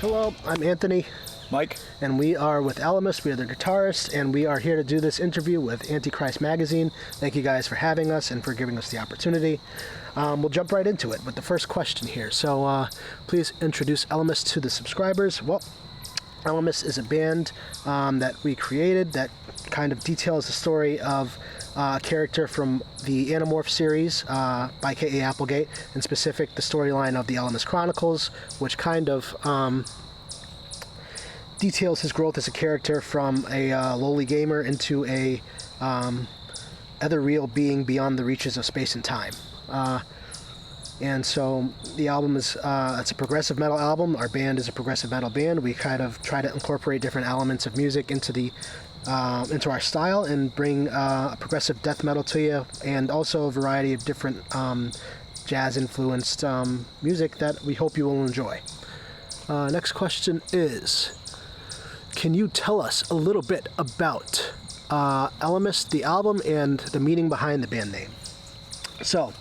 Hello, I'm Anthony. Mike. And we are with Alamist. We are the guitarists, and we are here to do this interview with Antichrist magazine. Thank you guys for having us and for giving us the opportunity. We'll jump right into it with the first question here. So please introduce Alamist to the subscribers. Well, Alamist is a band that we created that kind of details the story of a character from the Animorph series by K.A. Applegate, in specific the storyline of the Alamist Chronicles, which kind of details his growth as a character from a lowly gamer into a ethereal being beyond the reaches of space and time. And so the album is it's a progressive metal album. Our band is a progressive metal band. We kind of try to incorporate different elements of music into our style and bring a progressive death metal to you, and also a variety of different jazz-influenced music that we hope you will enjoy. Next question is, can you tell us a little bit about Alamist, the album, and the meaning behind the band name? So,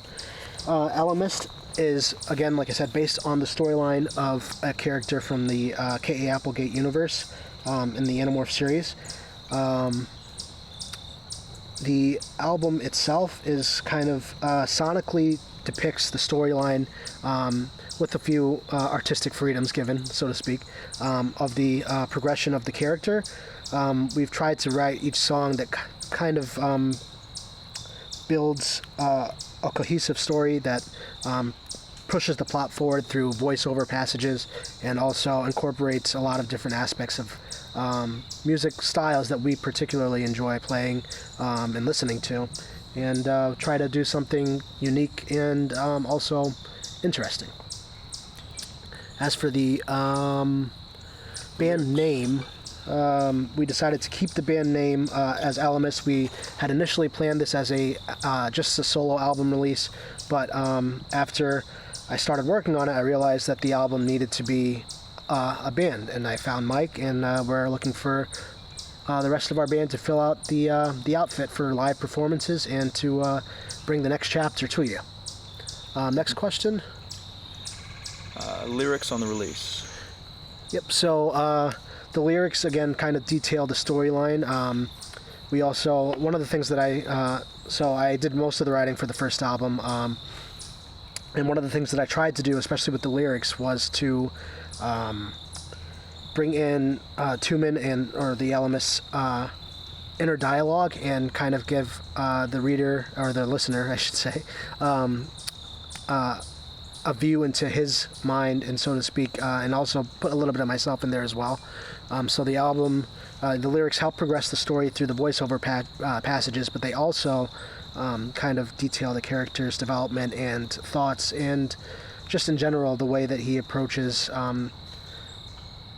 Alamist is, again, like I said, based on the storyline of a character from the K.A. Applegate universe in the Animorph series. The album itself is kind of sonically depicts the storyline with a few artistic freedoms given, so to speak, of the progression of the character. We've tried to write each song that kind of builds a cohesive story that pushes the plot forward through voiceover passages, and also incorporates a lot of different aspects of music styles that we particularly enjoy playing and listening to, and try to do something unique and also interesting. As for the band name, we decided to keep the band name as Alamist. We had initially planned this as just a solo album release, but after I started working on it, I realized that the album needed to be a band, and I found Mike, and we're looking for the rest of our band to fill out the outfit for live performances and to bring the next chapter to you. Next question. Lyrics on the release. Yep, so the lyrics, again, kind of detail the storyline. We also, one of the things that I did most of the writing for the first album, and one of the things that I tried to do, especially with the lyrics, was to bring in Tumen or the Alamist's inner dialogue, and kind of give the reader, or the listener, I should say, a view into his mind, and so to speak, and also put a little bit of myself in there as well. So the album, the lyrics help progress the story through the voiceover passages, but they also kind of detail the character's development and thoughts, and just in general the way that he approaches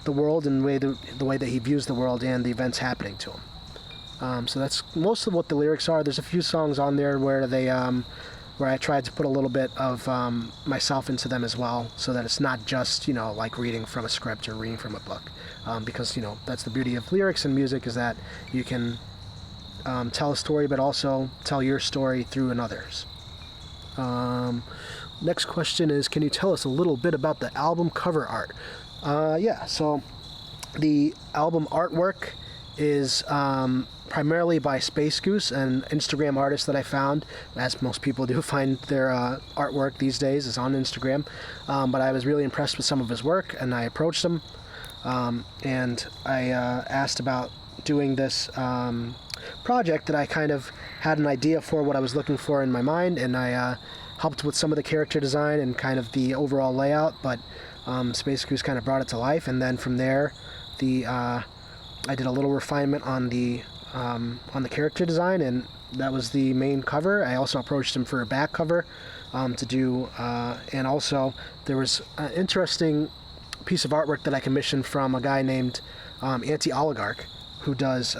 the world, and the way that he views the world and the events happening to him. So that's most of what the lyrics are. There's a few songs on there where they where I tried to put a little bit of myself into them as well, so that it's not just, like reading from a script or reading from a book, because, that's the beauty of lyrics and music, is that you can tell a story, but also tell your story through another's. Next question is, can you tell us a little bit about the album cover art? So the album artwork is primarily by Space Goose, an Instagram artist that I found, as most people do find their artwork these days, is on Instagram. But I was really impressed with some of his work, and I approached him, and I asked about doing this project that I kind of had an idea for what I was looking for in my mind, and I helped with some of the character design and kind of the overall layout, but Space Goose kind of brought it to life, and then from there, I did a little refinement on the character design, and that was the main cover. I also approached him for a back cover to do, and also there was an interesting piece of artwork that I commissioned from a guy named Anti-Oligarch, who does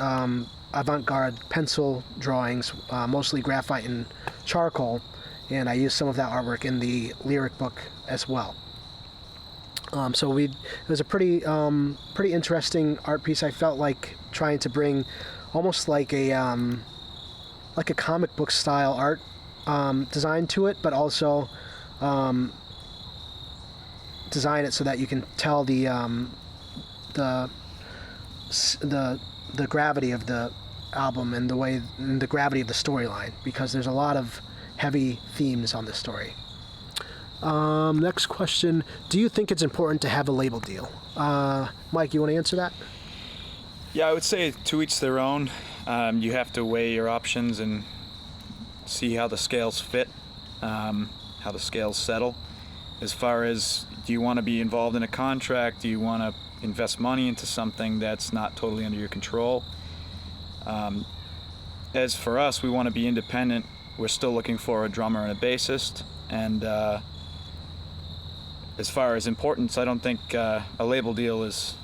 avant-garde pencil drawings, mostly graphite and charcoal, and I used some of that artwork in the lyric book as well. So it was a pretty interesting art piece. I felt like trying to bring almost like a comic book style art design to it, but also design it so that you can tell the gravity of the album and the gravity of the storyline, because there's a lot of heavy themes on this story. Next question: do you think it's important to have a label deal? Mike, you want to answer that? Yeah, I would say to each their own. You have to weigh your options and see how the scales fit, how the scales settle. As far as, do you want to be involved in a contract? Do you want to invest money into something that's not totally under your control? As for us, we want to be independent. We're still looking for a drummer and a bassist. And as far as importance, I don't think a label deal is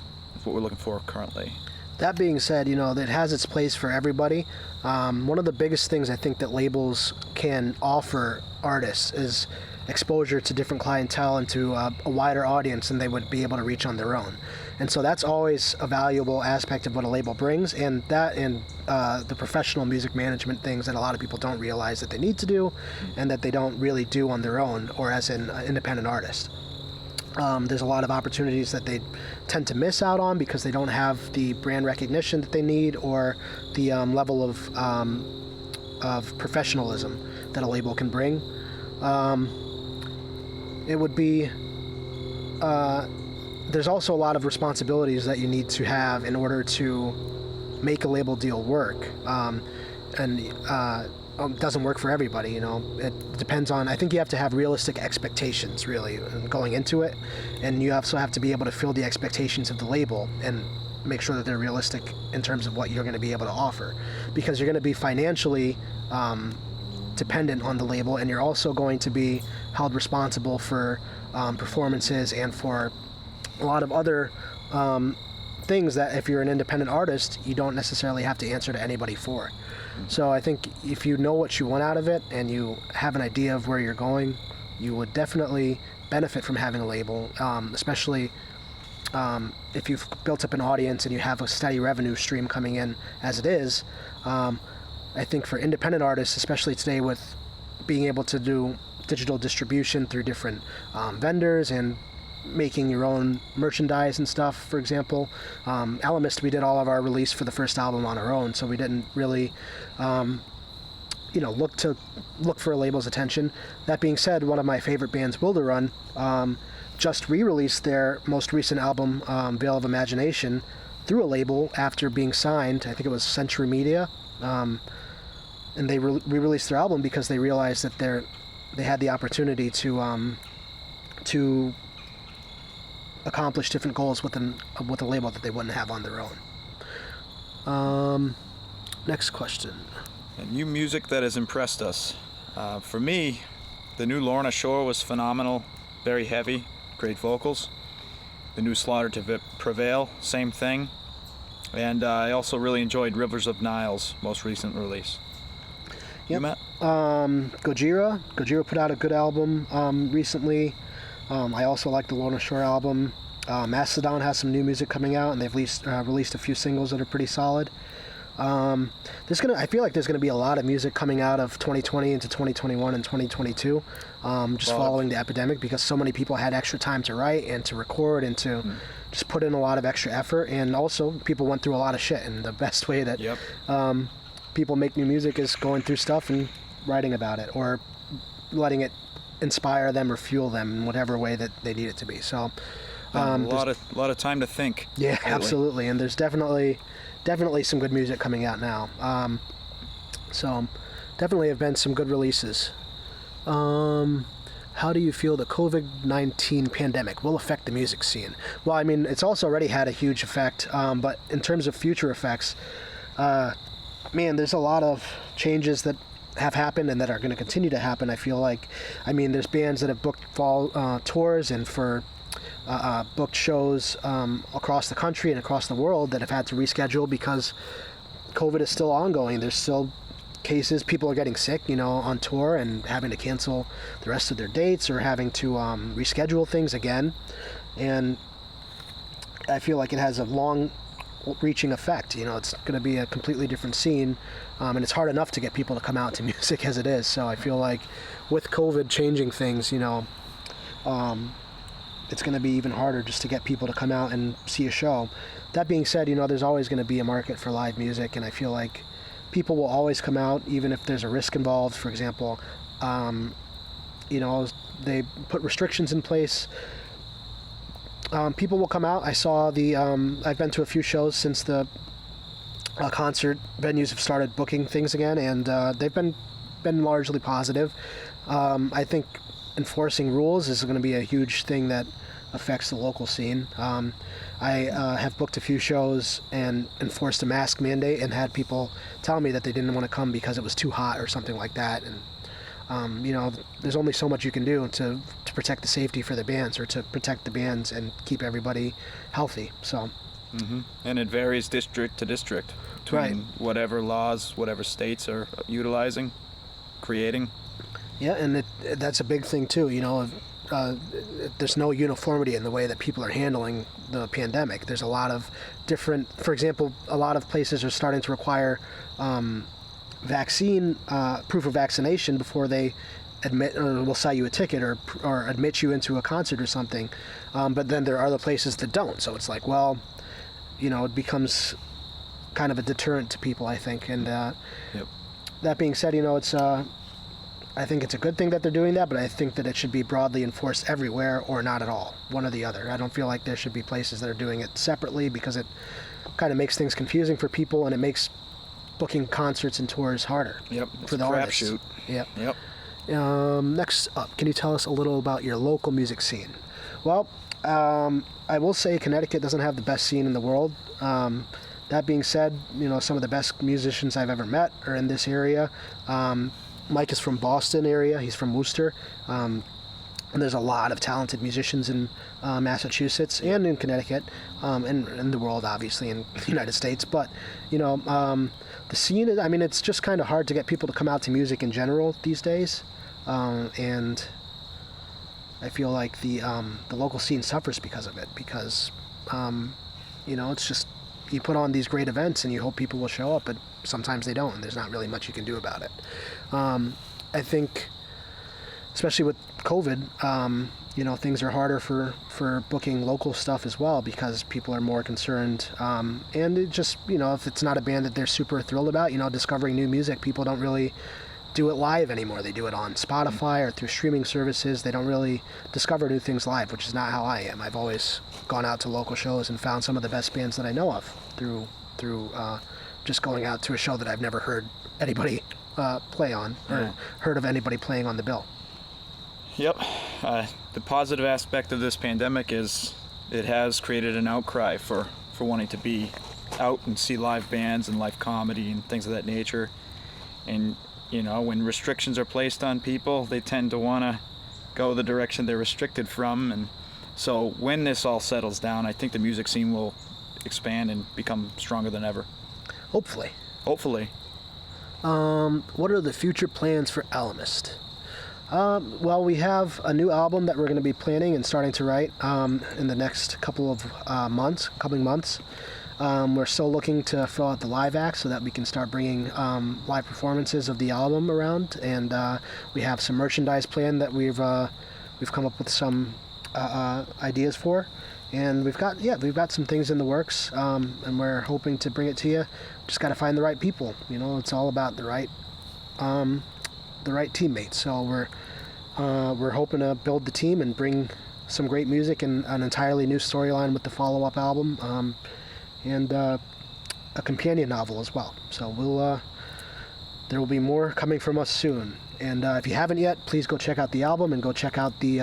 what we're looking for currently. That being said, it has its place for everybody. One of the biggest things I think that labels can offer artists is exposure to different clientele and to a wider audience than they would be able to reach on their own. And so that's always a valuable aspect of what a label brings, and that and the professional music management things that a lot of people don't realize that they need to do and that they don't really do on their own or as an independent artist. There's a lot of opportunities that they tend to miss out on because they don't have the brand recognition that they need or the level of professionalism that a label can bring. It would be there's also a lot of responsibilities that you need to have in order to make a label deal work, and it doesn't work for everybody. It depends on, I think you have to have realistic expectations really going into it, and you also have to be able to fill the expectations of the label and make sure that they're realistic in terms of what you're going to be able to offer, because you're going to be financially dependent on the label, and you're also going to be held responsible for performances and for a lot of other things that if you're an independent artist you don't necessarily have to answer to anybody for. So I think if you know what you want out of it and you have an idea of where you're going, you would definitely benefit from having a label, especially if you've built up an audience and you have a steady revenue stream coming in as it is. I think for independent artists, especially today with being able to do digital distribution through different vendors and making your own merchandise and stuff, for example. Alamist, we did all of our release for the first album on our own, so we didn't really look for a label's attention. That being said, one of my favorite bands, Wilderrun, just re-released their most recent album, Veil of Imagination, through a label after being signed. I think it was Century Media, and they re-released their album because they realized that they had the opportunity to accomplish different goals with a label that they wouldn't have on their own. Next question. And new music that has impressed us. For me, the new Lorna Shore was phenomenal, very heavy, great vocals. The new Slaughter to Prevail, same thing. And I also really enjoyed Rivers of Nile's most recent release. Yep. You, Matt? Gojira put out a good album recently. I also like the Lorna Shore album. Mastodon has some new music coming out, and they've released a few singles that are pretty solid. I feel like there's gonna be a lot of music coming out of 2020 into 2021 and 2022, following the epidemic, because so many people had extra time to write and to record and to just put in a lot of extra effort, and also people went through a lot of shit, and the best way that people make new music is going through stuff and writing about it, or letting it inspire them or fuel them in whatever way that they need it to be. So a lot of time to think. Yeah, lately. Absolutely. And there's definitely some good music coming out now. So definitely have been some good releases. How do you feel the COVID-19 pandemic will affect the music scene? Well, I mean, it's also already had a huge effect, but in terms of future effects, there's a lot of changes that have happened and that are going to continue to happen, I feel like. I mean, there's bands that have booked fall tours and for booked shows across the country and across the world that have had to reschedule because COVID is still ongoing. There's still cases, people are getting sick, on tour and having to cancel the rest of their dates or having to reschedule things again. And I feel like it has a long-reaching effect. It's going to be a completely different scene. And it's hard enough to get people to come out to music as it is. So I feel like with COVID changing things, it's going to be even harder just to get people to come out and see a show. That being said, there's always going to be a market for live music, and I feel like people will always come out, even if there's a risk involved. For example, they put restrictions in place. People will come out. I've been to a few shows since the concert venues have started booking things again, and they've been largely positive. I think enforcing rules is going to be a huge thing that affects the local scene. I have booked a few shows and enforced a mask mandate and had people tell me that they didn't want to come because it was too hot or something like that. And there's only so much you can do to protect the safety for the bands, or to protect the bands and keep everybody healthy. So. Mm-hmm. And it varies district to district between Right. whatever laws, whatever states are utilizing, creating. Yeah, and that's a big thing too. There's no uniformity in the way that people are handling the pandemic. There's a lot of different. For example, a lot of places are starting to require vaccine proof of vaccination before they admit or will sell you a ticket or admit you into a concert or something. But then there are other places that don't. So it's like, well, it becomes kind of a deterrent to people, I think. And Yep. that being said, I think it's a good thing that they're doing that, but I think that it should be broadly enforced everywhere or not at all, one or the other. I don't feel like there should be places that are doing it separately, because it kind of makes things confusing for people, and it makes booking concerts and tours harder. Yep. It's for the a artists. crapshoot. Yep. Yep. Next up, can you tell us a little about your local music scene? Well, I will say Connecticut doesn't have the best scene in the world. That being said, some of the best musicians I've ever met are in this area. Mike is from Boston area. He's from Worcester. And there's a lot of talented musicians in Massachusetts and in Connecticut, and in the world, obviously, in the United States. But, the scene is, it's just kind of hard to get people to come out to music in general these days. And I feel like the local scene suffers because of it, because, it's just, you put on these great events and you hope people will show up, but sometimes they don't, and there's not really much you can do about it. I think, especially with COVID, things are harder for booking local stuff as well, because people are more concerned. And it just, if it's not a band that they're super thrilled about, discovering new music, people don't really do it live anymore. They do it on Spotify or through streaming services. They don't really discover new things live, which is not how I am. I've always gone out to local shows and found some of the best bands that I know of through just going out to a show that I've never heard anybody play on, or heard of anybody playing on the bill. Yep. The positive aspect of this pandemic is it has created an outcry for wanting to be out and see live bands and live comedy and things of that nature. And, when restrictions are placed on people, they tend to want to go the direction they're restricted from. And so when this all settles down, I think the music scene will expand and become stronger than ever. Hopefully. Hopefully. What are the future plans for Alamist? Well, we have a new album that we're going to be planning and starting to write in the next coming months. We're still looking to fill out the live act so that we can start bringing live performances of the album around, and we have some merchandise planned that we've come up with some ideas for, and we've got some things in the works, and we're hoping to bring it to you. Just got to find the right people. It's all about the right teammates. So we're hoping to build the team and bring some great music and an entirely new storyline with the follow-up album, and a companion novel as well. So there will be more coming from us soon. And if you haven't yet, please go check out the album and go check out the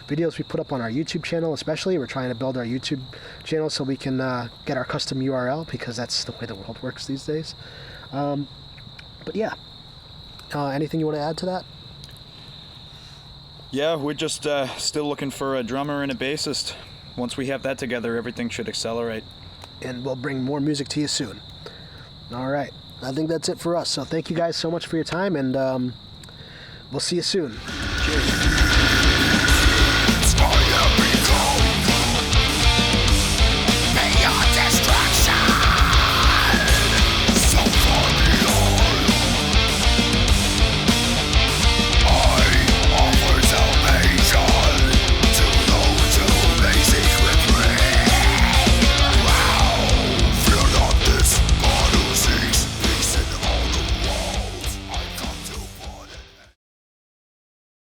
videos we put up on our YouTube channel. Especially, we're trying to build our YouTube channel so we can get our custom URL, because that's the way the world works these days. But yeah. Anything you want to add to that? Yeah, we're just still looking for a drummer and a bassist. Once we have that together, everything should accelerate. And we'll bring more music to you soon. All right. I think that's it for us. So thank you guys so much for your time, and we'll see you soon. Cheers.